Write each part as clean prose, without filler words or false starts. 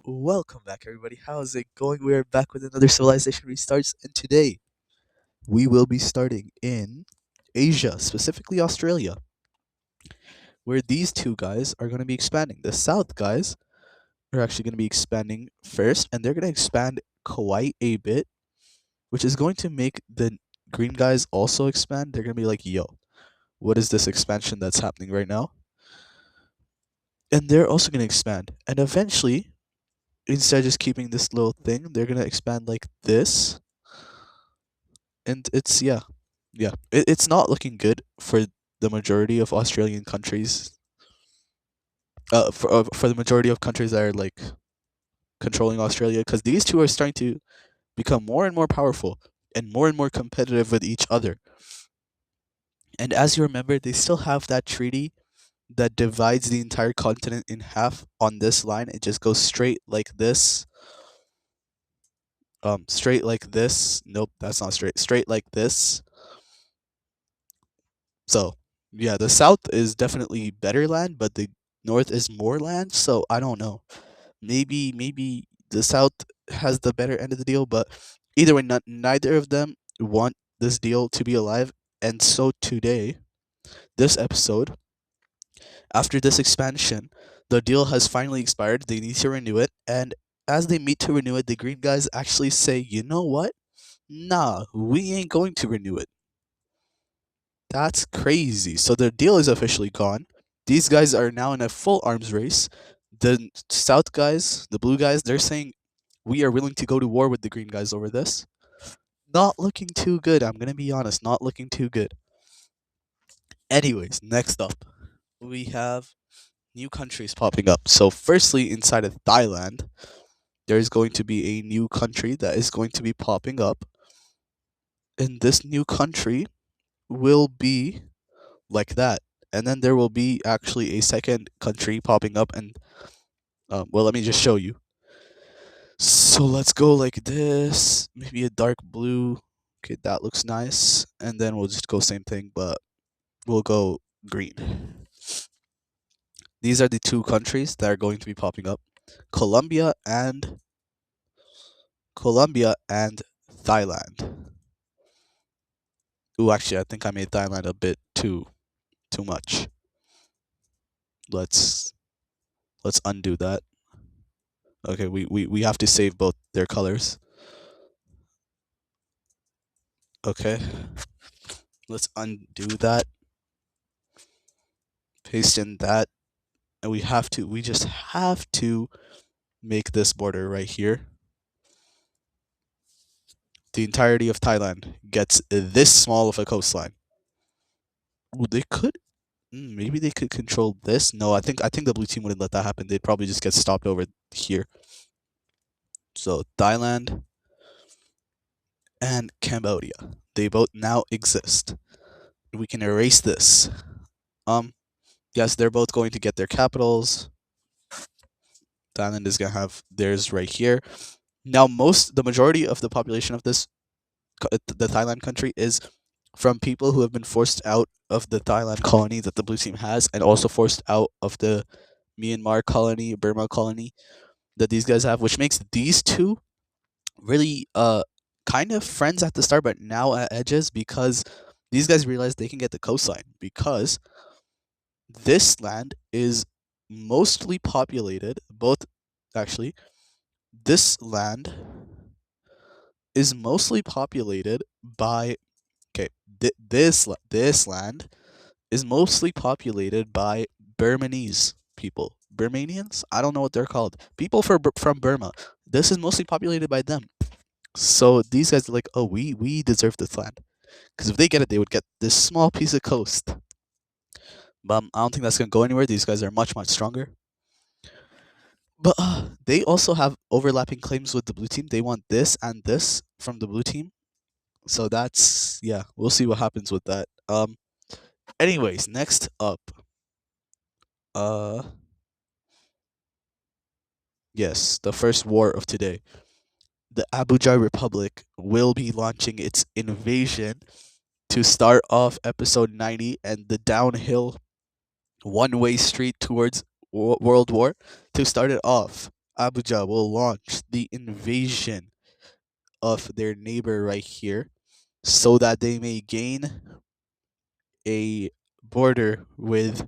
Welcome back, everybody. How's it going? We are back with another Civilization Restarts, and today we will be starting in Asia, specifically Australia, where these two guys are going to be expanding. The South guys are actually going to be expanding first, and they're going to expand quite a bit, which is going to make the green guys also expand. They're going to be like, yo, what is this expansion that's happening right now? And they're also going to expand. And eventually, instead of just keeping this little thing, they're going to expand like this, and it's yeah, it's not looking good for the majority of Australian countries. For the majority of countries that are like controlling Australia, because these two are starting to become more and more powerful and more competitive with each other. And as you remember, they still have that treaty that divides the entire continent in half on this line. It just goes straight like this. Straight like this. Nope, that's not straight. Straight like this. So, yeah, the south is definitely better land, but the north is more land. So I don't know. Maybe the south has the better end of the deal, but either way, neither of them want this deal to be alive. And so today, this episode, after this expansion, the deal has finally expired. They need to renew it, and as they meet to renew it, the green guys actually say, "You know what? Nah, we ain't going to renew it." That's crazy. So the deal is officially gone. These guys are now in a full arms race. The South guys, the blue guys, they're saying we are willing to go to war with the green guys over this. Not looking too good, I'm gonna be honest, not looking too good. Anyways, next up, we have new countries popping up. So, firstly, inside of Thailand, there's going to be a new country that is going to be popping up. And this new country will be like that. And then there will be actually a second country popping up, and well, let me just show you. So let's go like this, maybe a dark blue. Okay, that looks nice. And then we'll just go same thing, but we'll go green. These are the two countries that are going to be popping up: Colombia and Colombia and Thailand. Ooh, actually, I think I made Thailand a bit too much. Let's let's undo that. Okay, we have to save both their colors. Okay, let's undo that. Paste in that, and we just have to make this border right here. The entirety of Thailand gets this small of a coastline. Ooh, they could maybe they could control this. No, I think the blue team wouldn't let that happen. They'd probably just get stopped over here. So Thailand and Cambodia, they both now exist. We can erase this. Um, yes, they're both going to get their capitals. Thailand is gonna have theirs right here. Now, the majority of the population of the Thailand country is from people who have been forced out of the Thailand colony that the blue team has, and also forced out of the Myanmar colony, Burma colony that these guys have, which makes these two really kind of friends at the start, but now at edges because these guys realize they can get the coastline because this land is mostly populated. Both actually, this land is mostly populated by okay. This land is mostly populated by Burmese people. Burmanians? I don't know what they're called. People from Burma. This is mostly populated by them. So these guys are like, oh, we deserve this land. Because if they get it, they would get this small piece of coast. But I don't think that's going to go anywhere. These guys are much stronger. But they also have overlapping claims with the blue team. They want this and this from the blue team. So that's, yeah, we'll see what happens with that. Anyways, next up. Uh, yes, the first war of today. The Abuja Republic will be launching its invasion to start off episode 90 and the downhill one-way street towards World War. To start it off, Abuja will launch the invasion of their neighbor right here so that they may gain a border with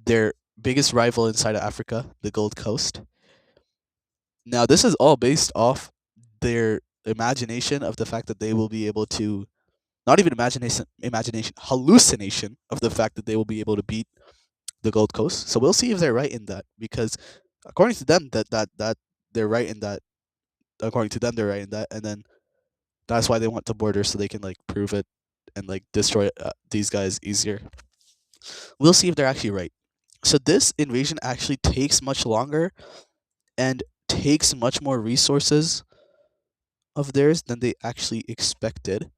their biggest rival inside of Africa, the Gold Coast. Now, this is all based off their imagination of the fact that they will be able to, not even imagination, hallucination of the fact that they will be able to beat the Gold Coast. So we'll see if they're right in that, because according to them, that they're right in that. According to them, they're right in that, and then that's why they want to border so they can like prove it and like destroy these guys easier. We'll see if they're actually right. So this invasion actually takes much longer and takes much more resources of theirs than they actually expected,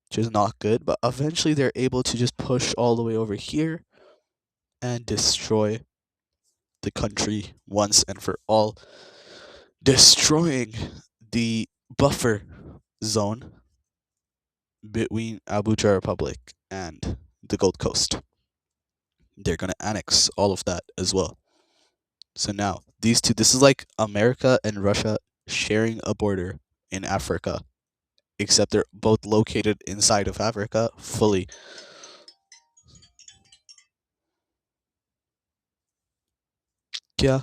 which is not good. But eventually they're able to just push all the way over here and destroy the country once and for all, destroying the buffer zone between Abuja Republic and the Gold Coast. They're going to annex all of that as well. So now, these two, this is like America and Russia sharing a border in Africa, except they're both located inside of Africa fully. क्या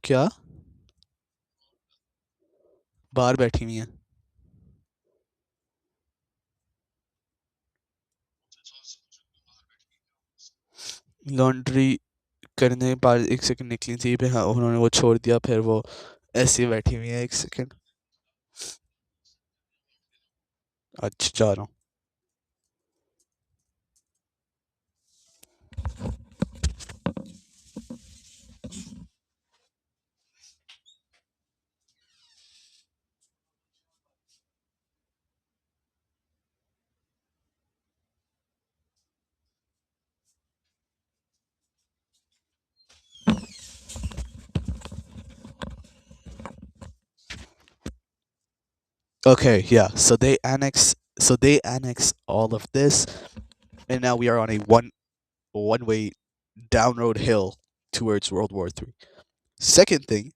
क्या बाहर बैठी हुई हैं laundry करने बाहर एक second निकली थी फिर हाँ उन्होंने वो छोड़ दिया फिर वो ऐसे ही बैठी हुई है एक सेकंड अच्छा जा रहा हूँ Okay, yeah. So they annex all of this, and now we are on a one way down road hill towards World War III. Second thing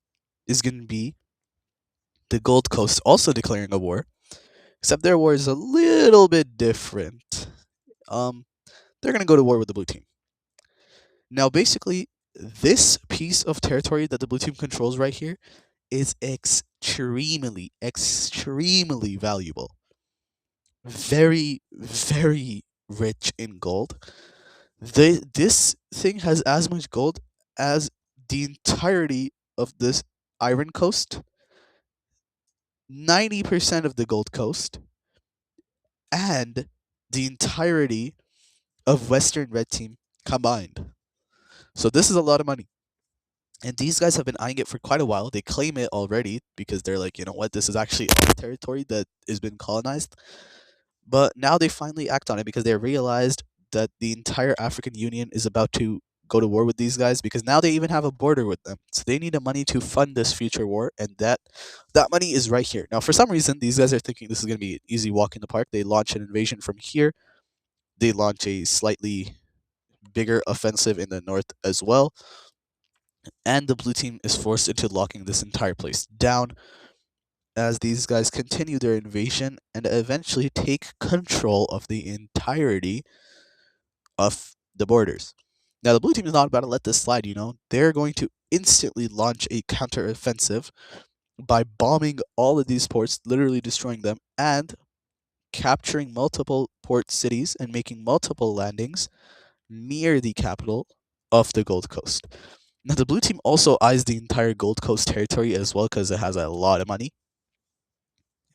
is going to be the Gold Coast also declaring a war, except their war is a little bit different. Um, they're going to go to war with the blue team. Now, basically, this piece of territory that the blue team controls right here is extremely valuable. Very, very rich in gold. This thing has as much gold as the entirety of this Iron Coast, 90% of the Gold Coast, and the entirety of Western Red Team combined. So this is a lot of money. And these guys have been eyeing it for quite a while. They claim it already because they're like, you know what, this is actually our territory that has been colonized. But now they finally act on it because they realized that the entire African Union is about to go to war with these guys because now they even have a border with them. So they need the money to fund this future war, and that money is right here. Now, for some reason, these guys are thinking this is going to be an easy walk in the park. They launch an invasion from here. They launch a slightly bigger offensive in the north as well. And the blue team is forced into locking this entire place down as these guys continue their invasion and eventually take control of the entirety of the borders. Now, the blue team is not about to let this slide, you know. They're going to instantly launch a counteroffensive by bombing all of these ports, literally destroying them, and capturing multiple port cities and making multiple landings near the capital of the Gold Coast. Now, the blue team also eyes the entire Gold Coast territory as well because it has a lot of money.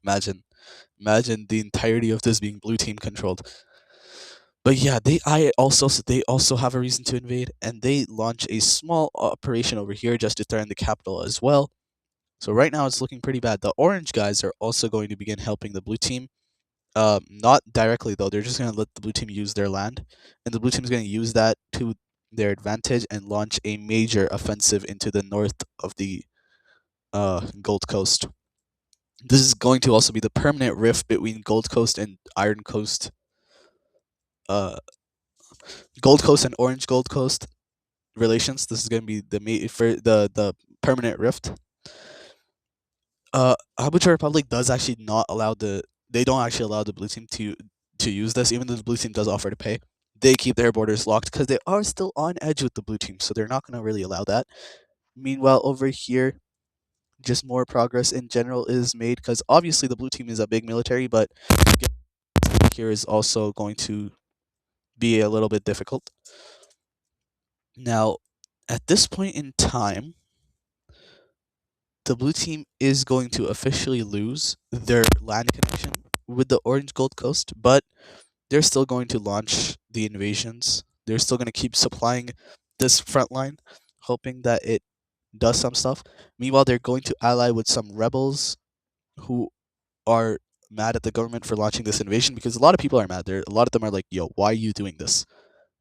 Imagine the entirety of this being blue team controlled. But yeah, they also have a reason to invade, and they launch a small operation over here just to threaten the capital as well. So right now it's looking pretty bad. The orange guys are also going to begin helping the blue team. Not directly though. They're just going to let the blue team use their land, and the blue team is going to use that to their advantage and launch a major offensive into the north of the Gold Coast. This is going to also be the permanent rift between Gold Coast and Iron Coast, uh, Gold Coast and Orange Gold Coast. relations. This is going to be for the permanent rift. Habucha Republic does actually not allow they don't actually allow the blue team to use this, even though the blue team does offer to pay. They keep their borders locked because they are still on edge with the blue team, so they're not going to really allow that. Meanwhile, over here, just more progress in general is made because obviously the blue team is a big military, but here is also going to be a little bit difficult. Now, at this point in time, the blue team is going to officially lose their land connection with the Orange Gold Coast, but they're still going to launch the invasions. They're still going to keep supplying this front line, hoping that it does some stuff. Meanwhile, they're going to ally with some rebels who are mad at the government for launching this invasion because a lot of people are mad. A lot of them are like, "Yo, why are you doing this?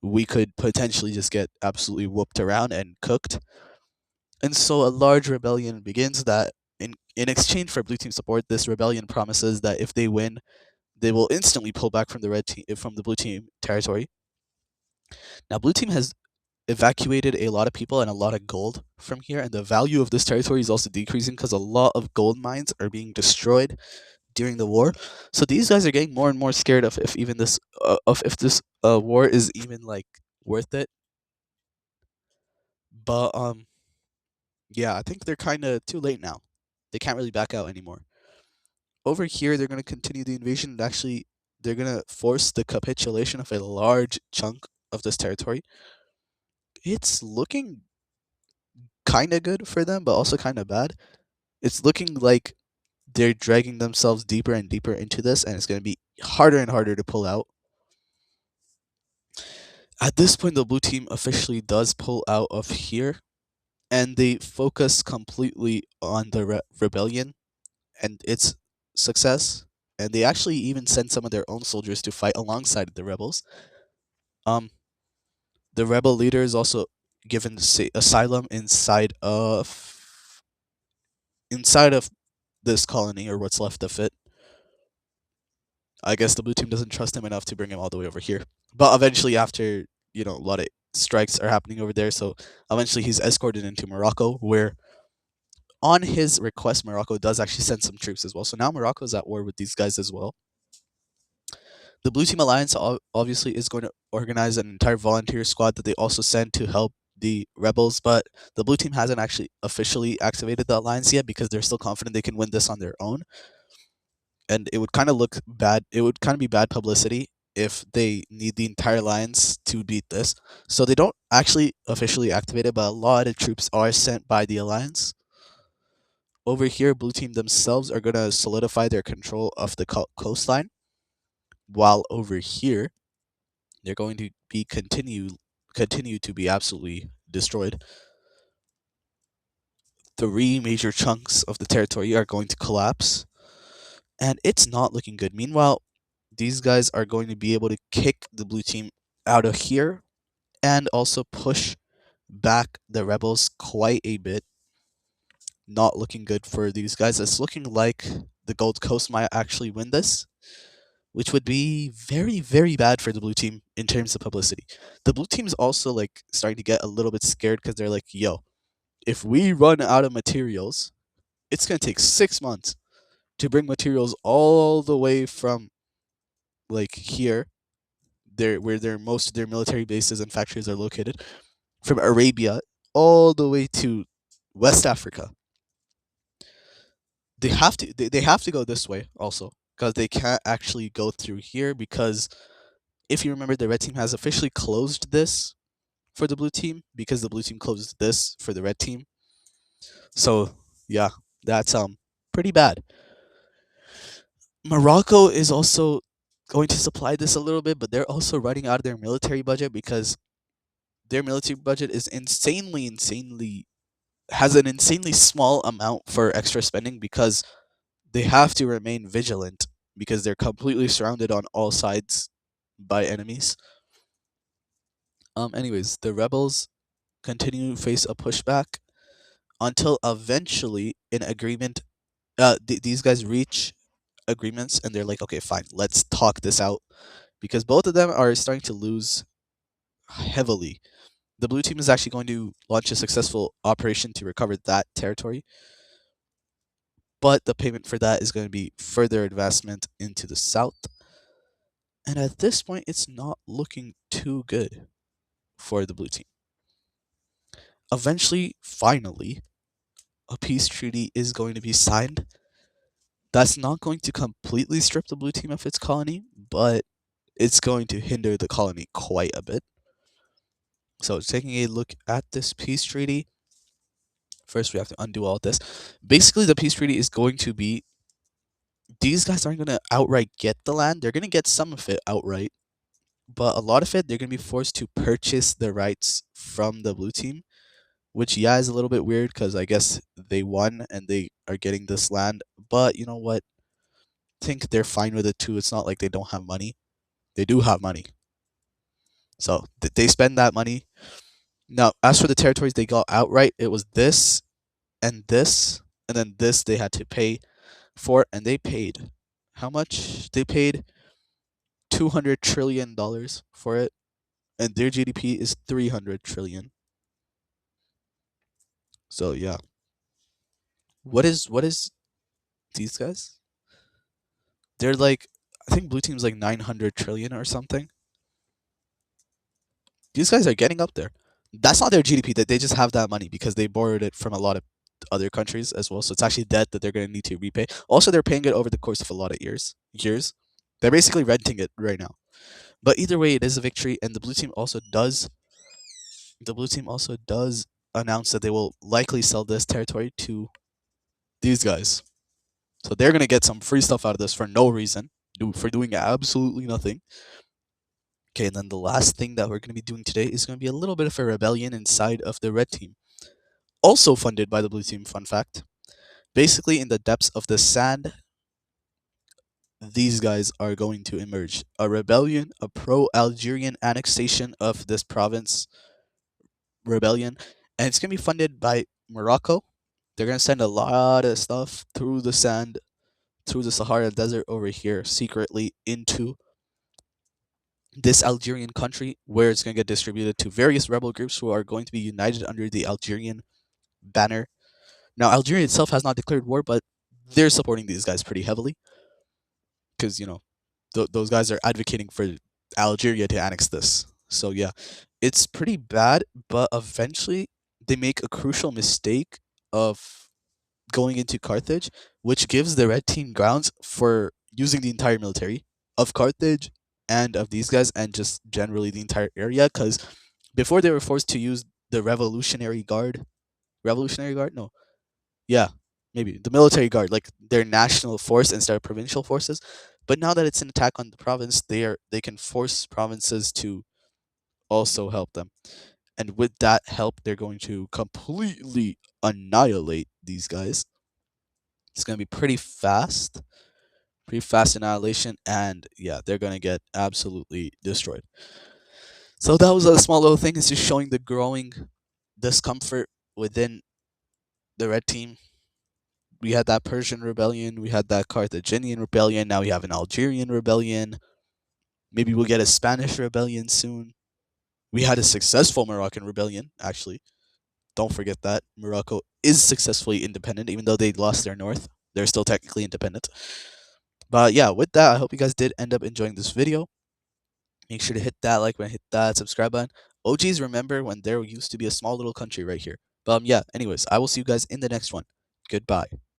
We could potentially just get absolutely whooped around and cooked." And so a large rebellion begins that in exchange for blue team support, this rebellion promises that if they win, they will instantly pull back from the blue team territory. Now blue team has evacuated a lot of people and a lot of gold from here, and the value of this territory is also decreasing because a lot of gold mines are being destroyed during the war. So these guys are getting more and more scared of if even this of if this war is even like worth it. But yeah, I think they're kind of too late now. They can't really back out anymore. Over here, they're going to continue the invasion and actually they're going to force the capitulation of a large chunk of this territory. It's looking kind of good for them, but also kind of bad. It's looking like they're dragging themselves deeper and deeper into this, and it's going to be harder and harder to pull out. At this point, the blue team officially does pull out of here, and they focus completely on the rebellion and its success. And they actually even send some of their own soldiers to fight alongside the rebels. Um, the rebel leader is also given asylum inside of this colony or what's left of it. I guess the blue team doesn't trust him enough to bring him all the way over here. But eventually, after a lot of strikes are happening over there, so eventually he's escorted into Morocco, where on his request, Morocco does actually send some troops as well. So now Morocco is at war with these guys as well. The Blue Team Alliance obviously is going to organize an entire volunteer squad that they also send to help the rebels, but the Blue Team hasn't actually officially activated the alliance yet because they're still confident they can win this on their own. And it would kind of look bad. It would kind of be bad publicity if they need the entire alliance to beat this. So they don't actually officially activate it, but a lot of troops are sent by the alliance. Over here, Blue Team themselves are going to solidify their control of the coastline, while over here, they're going to be continue to be absolutely destroyed. Three major chunks of the territory are going to collapse, and it's not looking good. Meanwhile, these guys are going to be able to kick the blue team out of here and also push back the rebels quite a bit. Not looking good for these guys. It's looking like the Gold Coast might actually win this, which would be very, very bad for the blue team in terms of publicity. The blue team's also like starting to get a little bit scared because they're like, yo, if we run out of materials, it's gonna take 6 months to bring materials all the way from like here, where most of their military bases and factories are located, from Arabia all the way to West Africa. They have to go this way also because they can't actually go through here because if you remember, the red team has officially closed this for the blue team because the blue team closed this for the red team. So yeah, that's pretty bad. Morocco is also going to supply this a little bit, but they're also running out of their military budget because their military budget is insanely has an insanely small amount for extra spending because they have to remain vigilant because they're completely surrounded on all sides by enemies. Anyways, the rebels continue to face a pushback until eventually an agreement these guys reach agreements and they're like, okay, fine, let's talk this out because both of them are starting to lose heavily. the blue team is actually going to launch a successful operation to recover that territory, but the payment for that is going to be further advancement into the south. And at this point, it's not looking too good for the blue team. Eventually, finally, a peace treaty is going to be signed. That's not going to completely strip the blue team of its colony, but it's going to hinder the colony quite a bit. So, taking a look at this peace treaty, first we have to undo all this. Basically, the peace treaty is going to be these guys aren't going to outright get the land, they're going to get some of it outright, but a lot of it they're going to be forced to purchase the rights from the blue team, which yeah is a little bit weird because I guess they won and they are getting this land. But you know what? I think they're fine with it too. It's not like they don't have money. They do have money, so they spend that money. Now, as for the territories they got outright, it was this, and then this they had to pay for, and they paid how much? They paid $200 trillion for it, and their GDP is 300 trillion. So yeah, what is these guys? They're like, I think blue team's like 900 trillion or something. These guys are getting up there. That's not their GDP. That they just have that money because they borrowed it from a lot of other countries as well. So it's actually debt that they're going to need to repay. Also, they're paying it over the course of a lot of years. They're basically renting it right now. But either way, it is a victory, and the blue team also does announce that they will likely sell this territory to these guys. So they're gonna get some free stuff out of this for no reason, for doing absolutely nothing. Okay, and then the last thing that we're gonna be doing today is gonna be a little bit of a rebellion inside of the red team, also funded by the blue team. Fun fact: basically, in the depths of the sand, these guys are going to emerge. A rebellion, a pro-Algerian annexation of this province rebellion, and it's gonna be funded by Morocco. They're gonna send a lot of stuff through the sand, through the Sahara Desert over here, secretly into this Algerian country, where it's gonna get distributed to various rebel groups who are going to be united under the Algerian banner. Now, Algeria itself has not declared war, but they're supporting these guys pretty heavily because those guys are advocating for Algeria to annex this. So yeah, it's pretty bad, but eventually they make a crucial mistake of going into Carthage, which gives the red team grounds for using the entire military of Carthage and of these guys and just generally the entire area. Because before they were forced to use the Revolutionary Guard, no, yeah, maybe the military guard, like their national force instead of provincial forces. But now that it's an attack on the province, they can force provinces to also help them. And with that help, they're going to completely annihilate these guys. It's going to be pretty fast annihilation, and yeah, they're going to get absolutely destroyed. So that was a small little thing. It's just showing the growing discomfort within the red team. We had that Persian rebellion, we had that Carthaginian rebellion, now we have an Algerian rebellion. Maybe we'll get a Spanish rebellion soon. We had a successful Moroccan rebellion, actually. Don't forget that. Morocco is successfully independent, even though they lost their north. They're still technically independent. But yeah, with that, I hope you guys did end up enjoying this video. Make sure to hit that like button, hit that subscribe button. OGs, remember when there used to be a small little country right here. But yeah, anyways, I will see you guys in the next one. Goodbye.